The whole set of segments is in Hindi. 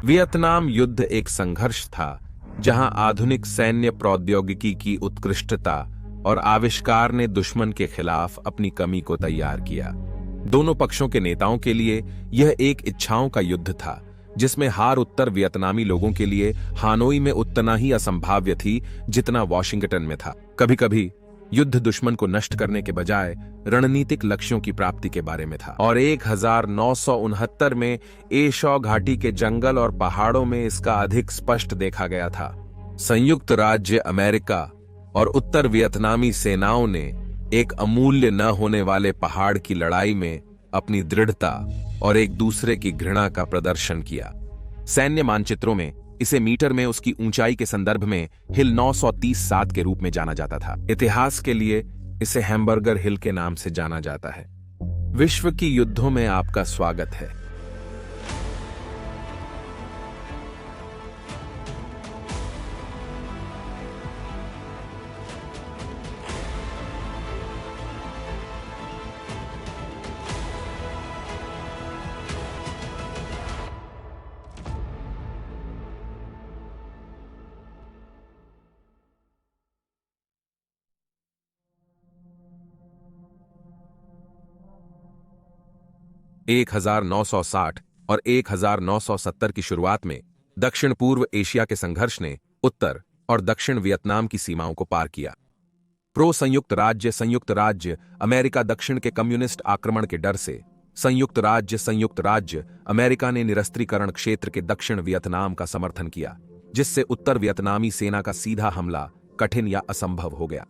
वियतनाम युद्ध एक संघर्ष था जहां आधुनिक सैन्य प्रौद्योगिकी की उत्कृष्टता और आविष्कार ने दुश्मन के खिलाफ अपनी कमी को तैयार किया। दोनों पक्षों के नेताओं के लिए यह एक इच्छाओं का युद्ध था, जिसमें हार उत्तर वियतनामी लोगों के लिए हानोई में उतना ही असंभाव्य थी जितना वॉशिंगटन में था। कभी कभी युद्ध दुश्मन को नष्ट करने के बजाय रणनीतिक लक्ष्यों की प्राप्ति के बारे में था, और 1969 में एशौ घाटी के जंगल और पहाड़ों में इसका अधिक स्पष्ट देखा गया था। संयुक्त राज्य अमेरिका और उत्तर वियतनामी सेनाओं ने एक अमूल्य न होने वाले पहाड़ की लड़ाई में अपनी दृढ़ता और एक दूसरे की घृणा का प्रदर्शन किया। सैन्य मानचित्रों में इसे मीटर में उसकी ऊंचाई के संदर्भ में हिल 930 के रूप में जाना जाता था। इतिहास के लिए इसे हैम्बर्गर हिल के नाम से जाना जाता है। विश्व की युद्धों में आपका स्वागत है। 1960 और 1970 की शुरुआत में दक्षिण पूर्व एशिया के संघर्ष ने उत्तर और दक्षिण वियतनाम की सीमाओं को पार किया। प्रो संयुक्त राज्य अमेरिका दक्षिण के कम्युनिस्ट आक्रमण के डर से संयुक्त राज्य अमेरिका ने निरस्त्रीकरण क्षेत्र के दक्षिण वियतनाम का समर्थन किया, जिससे उत्तर वियतनामी सेना का सीधा हमला कठिन या असंभव हो गया।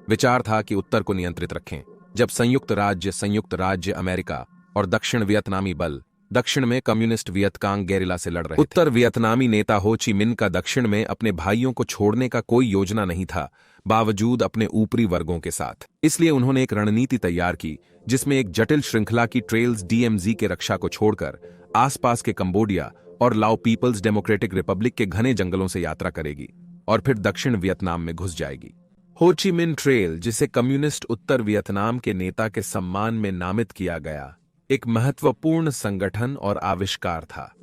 विचार था कि उत्तर को नियंत्रित रखें, जब संयुक्त राज्य अमेरिका और दक्षिण वियतनामी बल दक्षिण में कम्युनिस्ट वियतकांग गेरिला से लड़ रहे थे। उत्तर वियतनामी नेता हो ची मिन का दक्षिण में अपने भाइयों को छोड़ने का कोई योजना नहीं था, बावजूद अपने ऊपरी वर्गों के साथ। इसलिए उन्होंने एक रणनीति तैयार की जिसमें एक जटिल श्रृंखला की ट्रेल्स DMZ के रक्षा को छोड़कर आसपास के कंबोडिया और लाओ पीपल्स डेमोक्रेटिक रिपब्लिक के घने जंगलों से यात्रा करेगी और फिर दक्षिण वियतनाम में घुस जाएगी। हो ची मिन ट्रेल, जिसे कम्युनिस्ट उत्तर वियतनाम के नेता के सम्मान में नामित किया गया, एक महत्वपूर्ण संगठन और आविष्कार था।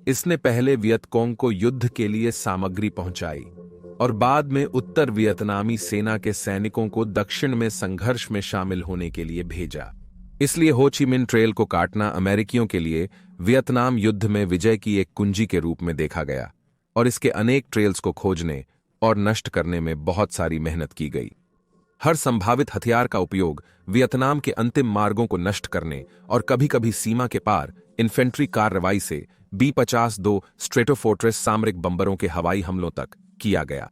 इसने पहले वियतकोंग को युद्ध के लिए सामग्री पहुंचाई और बाद में उत्तर वियतनामी सेना के सैनिकों को दक्षिण में संघर्ष में शामिल होने के लिए भेजा। इसलिए हो ची मिन ट्रेल को काटना अमेरिकियों के लिए वियतनाम युद्ध में विजय की एक कुंजी के रूप में देखा गया, और इसके अनेक ट्रेल्स को खोजने और नष्ट करने में बहुत सारी मेहनत की गई। हर संभावित हथियार का उपयोग वियतनाम के अंतिम मार्गों को नष्ट करने और कभी-कभी सीमा के पार इन्फेंट्री कार्रवाई से B-52 स्ट्रेटोफोर्ट्रेस सामरिक बम्बरों के हवाई हमलों तक किया गया।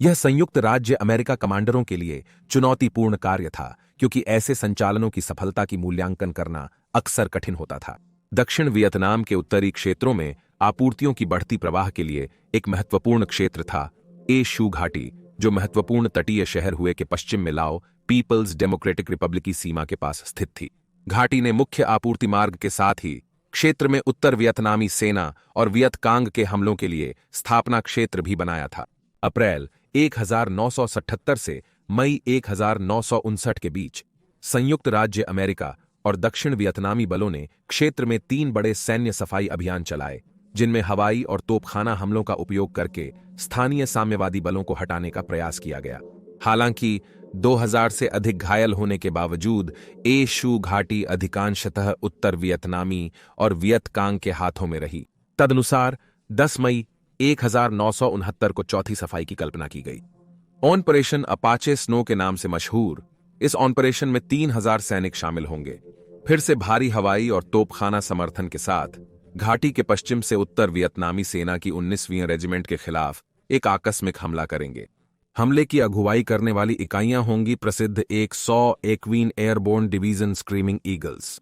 यह संयुक्त राज्य अमेरिका कमांडरों के लिए चुनौतीपूर्ण कार्य था, क्योंकि ऐसे संचालनों की सफलता की मूल्यांकन करना अक्सर कठिन होता था। दक्षिण वियतनाम के उत्तरी क्षेत्रों में आपूर्तियों की बढ़ती प्रवाह के लिए एक महत्वपूर्ण क्षेत्र था ए शू घाटी, जो महत्वपूर्ण तटीय शहर हुए के पश्चिम में लाओ पीपल्स डेमोक्रेटिक रिपब्लिक की सीमा के पास स्थित थी। घाटी ने मुख्य आपूर्ति मार्ग के साथ ही क्षेत्र में उत्तर वियतनामी सेना और वियतकांग के हमलों के लिए स्थापना क्षेत्र भी बनाया था। अप्रैल 1977 से मई 1959 के बीच संयुक्त राज्य अमेरिका और दक्षिण वियतनामी बलों ने क्षेत्र में 3 बड़े सैन्य सफाई अभियान चलाए, जिनमें हवाई और तोपखाना हमलों का उपयोग करके स्थानीय साम्यवादी बलों को हटाने का प्रयास किया गया। हालांकि 2000 से अधिक घायल होने के बावजूद ए शू घाटी अधिकांशतः उत्तर वियतनामी और वियतकांग के हाथों में रही। तदनुसार 10 मई 1969 को चौथी सफाई की कल्पना की गई। ऑपरेशन अपाचे स्नो के नाम से मशहूर इस ऑपरेशन में 3000 सैनिक शामिल होंगे। फिर से भारी हवाई और तोपखाना समर्थन के साथ घाटी के पश्चिम से उत्तर वियतनामी सेना की 19वीं रेजिमेंट के खिलाफ एक आकस्मिक हमला करेंगे। हमले की अगुवाई करने वाली इकाइयां होंगी प्रसिद्ध 101वीं एयरबोर्न डिवीजन स्क्रीमिंग ईगल्स।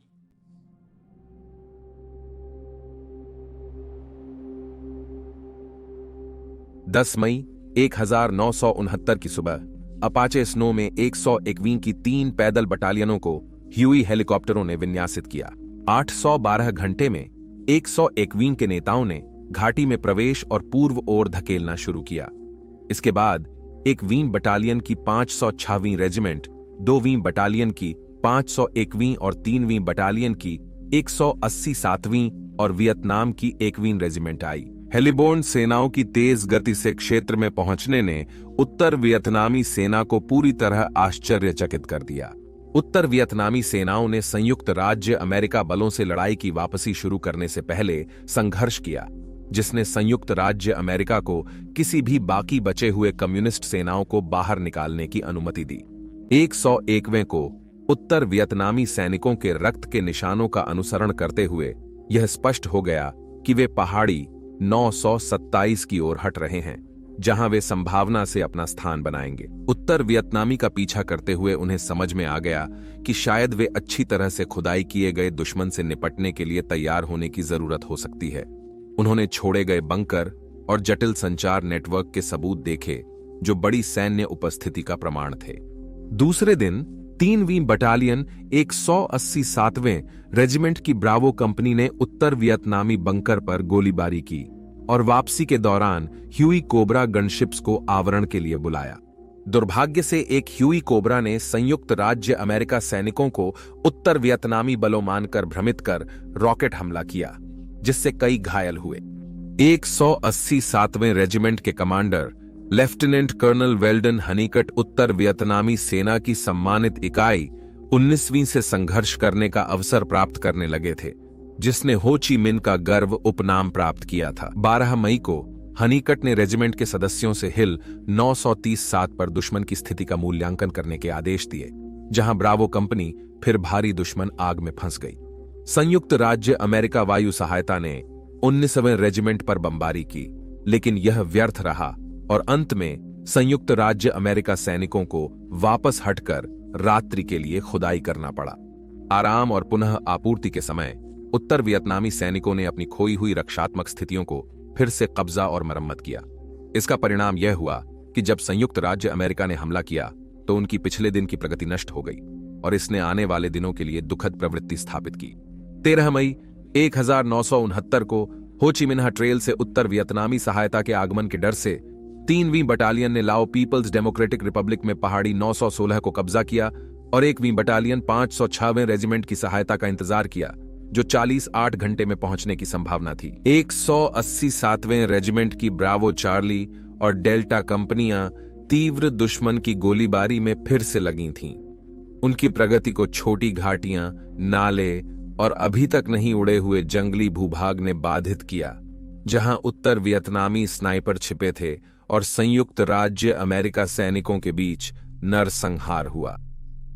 दस मई 1969 की सुबह अपाचे स्नो में 101वीं की 3 पैदल बटालियनों को ह्यूई हेलीकॉप्टरों ने विन्यासित किया। 812 घंटे में 101वीं के नेताओं ने घाटी में प्रवेश और पूर्व ओर धकेलना शुरू किया। इसके बाद एक वीं बटालियन की 506वीं रेजिमेंट, 2वीं बटालियन की 501वीं और 3वीं बटालियन की 187वीं और वियतनाम की 1वीं रेजिमेंट आई। हेलिबोर्न सेनाओं की तेज गति से क्षेत्र में पहुंचने ने उत्तर वियतनामी सेना को पूरी तरह आश्चर्यचकित कर दिया। उत्तर वियतनामी सेनाओं ने संयुक्त राज्य अमेरिका बलों से लड़ाई की वापसी शुरू करने से पहले संघर्ष किया, जिसने संयुक्त राज्य अमेरिका को किसी भी बाकी बचे हुए कम्युनिस्ट सेनाओं को बाहर निकालने की अनुमति दी। 101वें को उत्तर वियतनामी सैनिकों के रक्त के निशानों का अनुसरण करते हुए यह स्पष्ट हो गया कि वे पहाड़ी 927 की ओर हट रहे हैं, जहां वे संभावना से अपना स्थान बनाएंगे। उत्तर वियतनामी का पीछा करते हुए उन्हें समझ में आ गया कि शायद वे अच्छी तरह से खुदाई किए गए दुश्मन से निपटने के लिए तैयार होने की जरूरत हो सकती है। उन्होंने छोड़े गए बंकर और जटिल संचार नेटवर्क के सबूत देखे, जो बड़ी सैन्य उपस्थिति का प्रमाण थे। दूसरे दिन 3वीं बटालियन 187वें रेजिमेंट की ब्रावो कंपनी ने उत्तर वियतनामी बंकर पर गोलीबारी की और वापसी के दौरान ह्यूई कोबरा गनशिप्स को आवरण के लिए बुलाया। दुर्भाग्य से एक ह्यूई कोबरा ने संयुक्त राज्य अमेरिका सैनिकों को उत्तर वियतनामी बलों मानकर भ्रमित कर रॉकेट हमला किया, जिससे कई घायल हुए। 187वें रेजिमेंट के कमांडर लेफ्टिनेंट कर्नल वेल्डन हनीकट उत्तर वियतनामी सेना की सम्मानित इकाई 19वीं से संघर्ष करने का अवसर प्राप्त करने लगे थे, जिसने हो ची मिन का गर्व उपनाम प्राप्त किया था। 12 मई को हनीकट ने रेजिमेंट के सदस्यों से हिल 930-7 पर दुश्मन की स्थिति का मूल्यांकन करने के आदेश दिए, जहां ब्रावो कंपनी फिर भारी दुश्मन आग में फंस गई। संयुक्त राज्य अमेरिका वायु सहायता ने 19वें रेजिमेंट पर बमबारी की, लेकिन यह व्यर्थ रहा और अंत में संयुक्त राज्य अमेरिका सैनिकों को वापस हटकर रात्रि के लिए खुदाई करना पड़ा। आराम और पुनः आपूर्ति के समय उत्तर वियतनामी सैनिकों ने अपनी खोई हुई रक्षात्मक स्थितियों को फिर से कब्जा और मरम्मत किया। इसका परिणाम यह हुआ कि जब संयुक्त राज्य अमेरिका ने हमला किया तो उनकी पिछले दिन की प्रगति नष्ट हो गई और इसने आने वाले दिनों के लिए दुखद प्रवृत्ति स्थापित की। 13 मई 1969 को हो ची मिन्ह ट्रेल से उत्तर वियतनामी सहायता के आगमन के डर से 3वीं बटालियन ने लाओ पीपल्स डेमोक्रेटिक रिपब्लिक में पहाड़ी 916 को कब्जा किया और 1वीं बटालियन 506वें रेजिमेंट की सहायता का इंतजार किया, जो 48 घंटे में पहुंचने की संभावना थी। 187वें रेजिमेंट की ब्रावो चार्ली और डेल्टा कंपनियां तीव्र दुश्मन की गोलीबारी में फिर से लगी थीं। उनकी प्रगति को छोटी घाटियां, नाले और अभी तक नहीं उड़े हुए जंगली भूभाग ने बाधित किया, जहां उत्तर वियतनामी स्नाइपर छिपे थे और संयुक्त राज्य अमेरिका सैनिकों के बीच नरसंहार हुआ।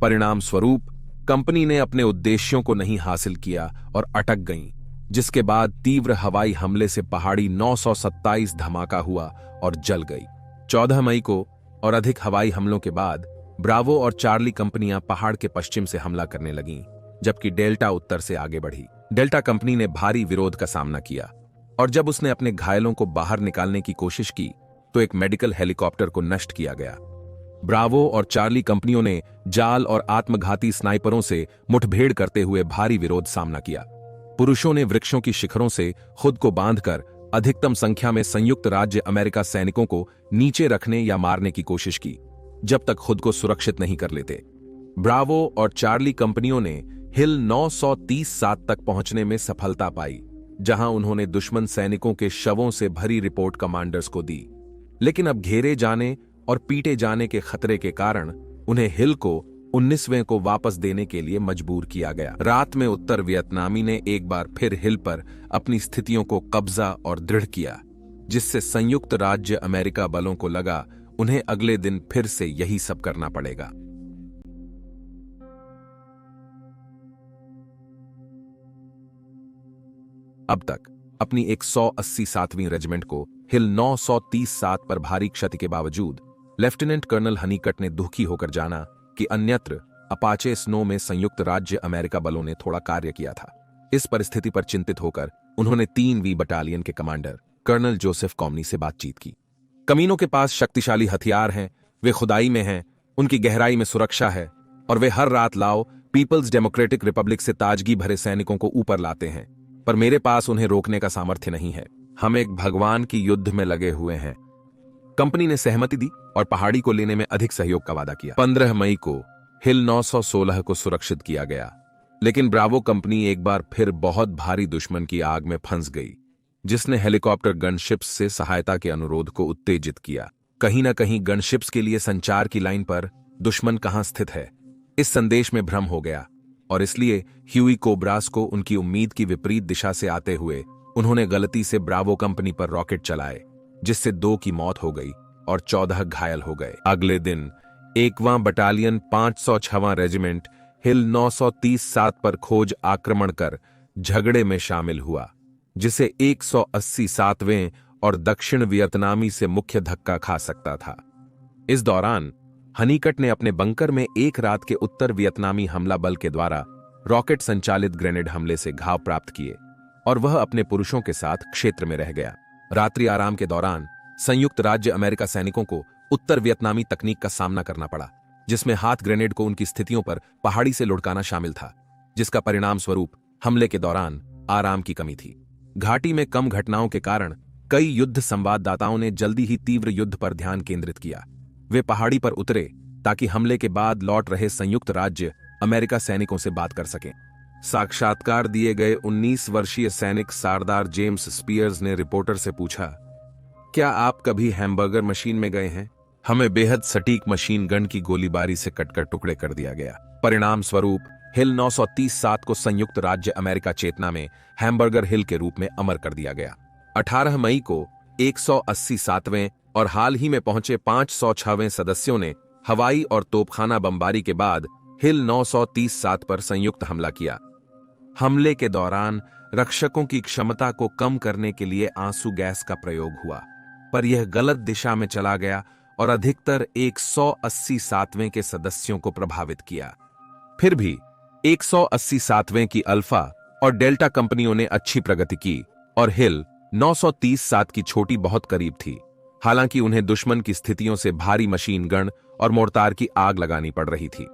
परिणाम स्वरूप कंपनी ने अपने उद्देश्यों को नहीं हासिल किया और अटक गईं, जिसके बाद तीव्र हवाई हमले से पहाड़ी 927 धमाका हुआ और जल गई। 14 मई को और अधिक हवाई हमलों के बाद ब्रावो और चार्ली कंपनियां पहाड़ के पश्चिम से हमला करने लगीं, जबकि डेल्टा उत्तर से आगे बढ़ी। डेल्टा कंपनी ने भारी विरोध का सामना किया और जब उसने अपने घायलों को बाहर निकालने की कोशिश की तो एक मेडिकल हेलीकॉप्टर को नष्ट किया गया। ब्रावो और चार्ली कंपनियों ने जाल और आत्मघाती स्नाइपरों से मुठभेड़ करते हुए भारी विरोध सामना किया। पुरुषों ने वृक्षों की शिखरों से खुद को बांधकर अधिकतम संख्या में संयुक्त राज्य अमेरिका सैनिकों को नीचे रखने या मारने की कोशिश की, जब तक खुद को सुरक्षित नहीं कर लेते। ब्रावो और चार्ली कंपनियों ने हिल 930-7 तक पहुंचने में सफलता पाई, जहां उन्होंने दुश्मन सैनिकों के शवों से भरी रिपोर्ट कमांडर्स को दी। लेकिन अब घेरे जाने और पीटे जाने के खतरे के कारण उन्हें हिल को 19वें को वापस देने के लिए मजबूर किया गया। रात में उत्तर वियतनामी ने एक बार फिर हिल पर अपनी स्थितियों को कब्जा और दृढ़ किया, जिससे संयुक्त राज्य अमेरिका बलों को लगा उन्हें अगले दिन फिर से यही सब करना पड़ेगा। अब तक अपनी 187वीं रेजिमेंट को हिल 930-7 पर भारी क्षति के बावजूद लेफ्टिनेंट कर्नल हनीकट ने दुखी होकर जाना कि अन्यत्र अपाचे स्नो में संयुक्त राज्य अमेरिका बलों ने थोड़ा कार्य किया था। इस परिस्थिति पर चिंतित होकर उन्होंने 3वीं बटालियन के कमांडर कर्नल जोसेफ कॉमनी से बातचीत की। कमीनों के पास शक्तिशाली हथियार हैं, वे खुदाई में हैं, उनकी गहराई में सुरक्षा है और वे हर रात लाओ पीपल्स डेमोक्रेटिक रिपब्लिक से ताजगी भरे सैनिकों को ऊपर लाते हैं, पर मेरे पास उन्हें रोकने का सामर्थ्य नहीं है। हम एक भगवान की युद्ध में लगे हुए हैं। कंपनी ने सहमति दी और पहाड़ी को लेने में अधिक सहयोग का वादा किया। 15 मई को हिल 916 को सुरक्षित किया गया, लेकिन ब्रावो कंपनी एक बार फिर बहुत भारी दुश्मन की आग में फंस गई, जिसने हेलीकॉप्टर गनशिप्स से सहायता के अनुरोध को उत्तेजित किया। कहीं न कहीं गनशिप्स के लिए संचार की लाइन पर दुश्मन कहां स्थित है, इस संदेश में भ्रम हो गया और इसलिए ह्यूई कोब्रास को उनकी उम्मीद की विपरीत दिशा से आते हुए उन्होंने गलती से ब्रावो कंपनी पर रॉकेट चलाए, जिससे 2 की मौत हो गई और 14 घायल हो गए। अगले दिन 1वां बटालियन 506वां रेजिमेंट हिल 930-7 पर खोज आक्रमण कर झगड़े में शामिल हुआ, जिसे 187वें और दक्षिण वियतनामी से मुख्य धक्का खा सकता था। इस दौरान हनीकट ने अपने बंकर में एक रात के उत्तर वियतनामी हमला बल के द्वारा रॉकेट संचालित ग्रेनेड हमले से घाव प्राप्त किए और वह अपने पुरुषों के साथ क्षेत्र में रह गया। रात्रि आराम के दौरान संयुक्त राज्य अमेरिका सैनिकों को उत्तर वियतनामी तकनीक का सामना करना पड़ा, जिसमें हाथ ग्रेनेड को उनकी स्थितियों पर पहाड़ी से लुढ़काना शामिल था, जिसका परिणाम स्वरूप हमले के दौरान आराम की कमी थी। घाटी में कम घटनाओं के कारण कई युद्ध संवाददाताओं ने जल्दी ही तीव्र युद्ध पर ध्यान केंद्रित किया। वे पहाड़ी पर उतरे ताकि हमले के बाद लौट रहे संयुक्त राज्य अमेरिका सैनिकों से बात कर सकें। साक्षात्कार दिए गए 19 वर्षीय सैनिक सरदार जेम्स स्पीयर्स ने रिपोर्टर से पूछा, क्या आप कभी हैमबर्गर मशीन में गए हैं? हमें बेहद सटीक मशीन गन की गोलीबारी से कटकर टुकड़े कर दिया गया। परिणाम स्वरूप हिल 930-7 को संयुक्त राज्य अमेरिका चेतना में हैमबर्गर हिल के रूप में अमर कर दिया गया। 18 मई को 187वें और हाल ही में पहुंचे 506वें सदस्यों ने हवाई और तोपखाना बमबारी के बाद हिल 930-7 पर संयुक्त हमला किया। हमले के दौरान रक्षकों की क्षमता को कम करने के लिए आंसू गैस का प्रयोग हुआ, पर यह गलत दिशा में चला गया और अधिकतर 187वें के सदस्यों को प्रभावित किया। फिर भी 187वें की अल्फा और डेल्टा कंपनियों ने अच्छी प्रगति की और हिल 930-7 की छोटी बहुत करीब थी, हालांकि उन्हें दुश्मन की स्थितियों से भारी मशीन गन और मोर्टार की आग लगानी पड़ रही थी।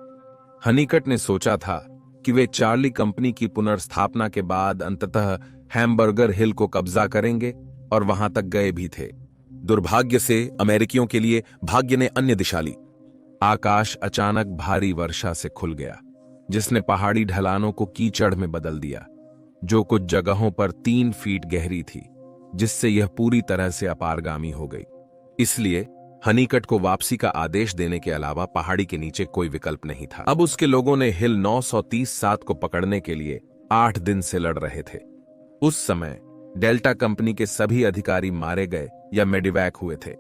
हनीकट ने सोचा था कि वे चार्ली कंपनी की पुनर्स्थापना के बाद अंततः हैमबर्गर हिल को कब्जा करेंगे और वहां तक गए भी थे। दुर्भाग्य से अमेरिकियों के लिए भाग्य ने अन्य दिशा ली। आकाश अचानक भारी वर्षा से खुल गया, जिसने पहाड़ी ढलानों को कीचड़ में बदल दिया, जो कुछ जगहों पर 3 फीट गहरी थी, जिससे यह पूरी तरह से अपारगामी हो गई। इसलिए हनीकट को वापसी का आदेश देने के अलावा पहाड़ी के नीचे कोई विकल्प नहीं था। अब उसके लोगों ने हिल 930-7 को पकड़ने के लिए 8 दिन से लड़ रहे थे। उस समय डेल्टा कंपनी के सभी अधिकारी मारे गए या मेडिवैक हुए थे।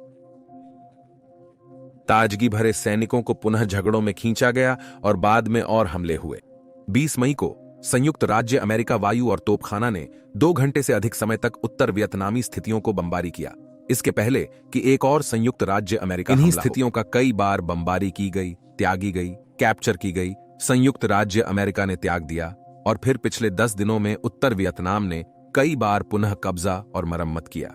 ताजगी भरे सैनिकों को पुनः झगड़ों में खींचा गया और बाद में और हमले हुए। 20 मई को संयुक्त राज्य अमेरिका वायु और तोपखाना ने 2 घंटे से अधिक समय तक उत्तर वियतनामी स्थितियों को बमबारी किया, इसके पहले कि एक और संयुक्त राज्य अमेरिका इन्हीं स्थितियों का कई बार बमबारी की गई, त्यागी गई, कैप्चर की गई। संयुक्त राज्य अमेरिका ने त्याग दिया और फिर पिछले 10 दिनों में उत्तर वियतनाम ने कई बार पुनः कब्जा और मरम्मत किया।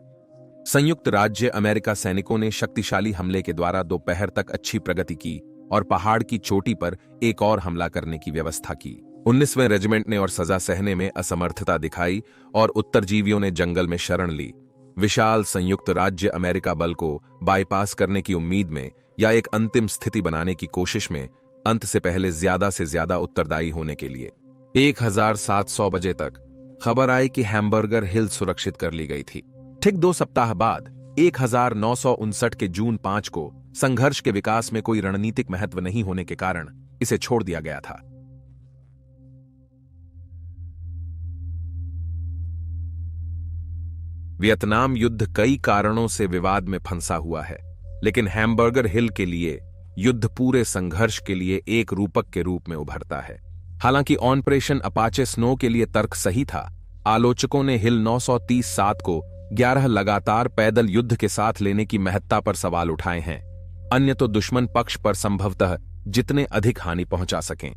संयुक्त राज्य अमेरिका सैनिकों ने शक्तिशाली हमले के द्वारा दोपहर तक अच्छी प्रगति की और पहाड़ की चोटी पर एक और हमला करने की व्यवस्था की। 19वें रेजिमेंट ने और सजा सहने में असमर्थता दिखाई और उत्तरजीवियों ने जंगल में शरण ली। विशाल संयुक्त राज्य अमेरिका बल को बाईपास करने की उम्मीद में या एक अंतिम स्थिति बनाने की कोशिश में अंत से पहले ज्यादा से ज्यादा उत्तरदायी होने के लिए 1700 बजे तक खबर आई कि हैमबर्गर हिल सुरक्षित कर ली गई थी। ठीक 2 सप्ताह बाद 1959 के जून 5 को संघर्ष के विकास में कोई रणनीतिक महत्व नहीं होने के कारण इसे छोड़ दिया गया था। वियतनाम युद्ध कई कारणों से विवाद में फंसा हुआ है, लेकिन हैमबर्गर हिल के लिए युद्ध पूरे संघर्ष के लिए एक रूपक के रूप में उभरता है। हालांकि ऑपरेशन अपाचे स्नो के लिए तर्क सही था, आलोचकों ने हिल 930-7 को 11 लगातार पैदल युद्ध के साथ लेने की महत्ता पर सवाल उठाए हैं, अन्य तो दुश्मन पक्ष पर संभवतः जितने अधिक हानि पहुंचा सकें।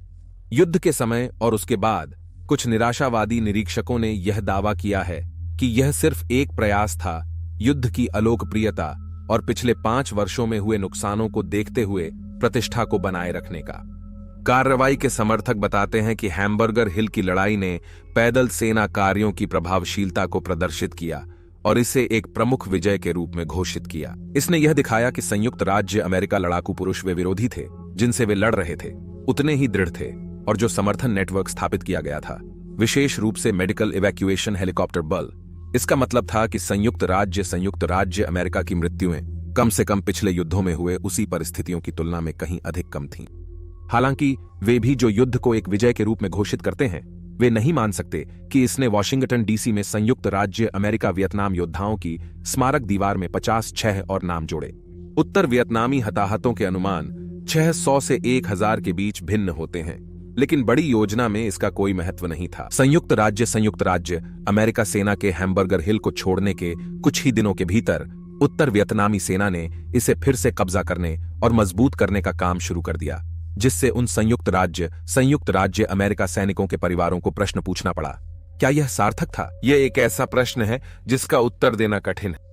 युद्ध के समय और उसके बाद कुछ निराशावादी निरीक्षकों ने यह दावा किया है कि यह सिर्फ एक प्रयास था युद्ध की अलोकप्रियता और पिछले 5 वर्षों में हुए नुकसानों को देखते हुए प्रतिष्ठा को बनाए रखने का। कार्रवाई के समर्थक बताते हैं कि हैमबर्गर हिल की लड़ाई ने पैदल सेना कार्यों की प्रभावशीलता को प्रदर्शित किया और इसे एक प्रमुख विजय के रूप में घोषित किया। इसने यह दिखाया कि संयुक्त राज्य अमेरिका लड़ाकू पुरुष वे विरोधी थे जिनसे वे लड़ रहे थे उतने ही दृढ़ थे, और जो समर्थन नेटवर्क स्थापित किया गया था, विशेष रूप से मेडिकल इवैक्यूएशन हेलीकॉप्टर बल, इसका मतलब था कि संयुक्त राज्य अमेरिका की मृत्युएं कम से कम पिछले युद्धों में हुए उसी परिस्थितियों की तुलना में कहीं अधिक कम थीं। हालांकि वे भी जो युद्ध को एक विजय के रूप में घोषित करते हैं, वे नहीं मान सकते कि इसने वॉशिंगटन डीसी में संयुक्त राज्य अमेरिका वियतनाम योद्धाओं की स्मारक दीवार में 56 और नाम जोड़े। उत्तर वियतनामी हताहतों के अनुमान 600 से 1000 के बीच भिन्न होते हैं, लेकिन बड़ी योजना में इसका कोई महत्व नहीं था। संयुक्त राज्य अमेरिका सेना के हैम्बर्गर हिल को छोड़ने के कुछ ही दिनों के भीतर उत्तर वियतनामी सेना ने इसे फिर से कब्जा करने और मजबूत करने का काम शुरू कर दिया, जिससे उन संयुक्त राज्य अमेरिका सैनिकों के परिवारों को प्रश्न पूछना पड़ा, क्या यह सार्थक था? यह एक ऐसा प्रश्न है जिसका उत्तर देना कठिन है।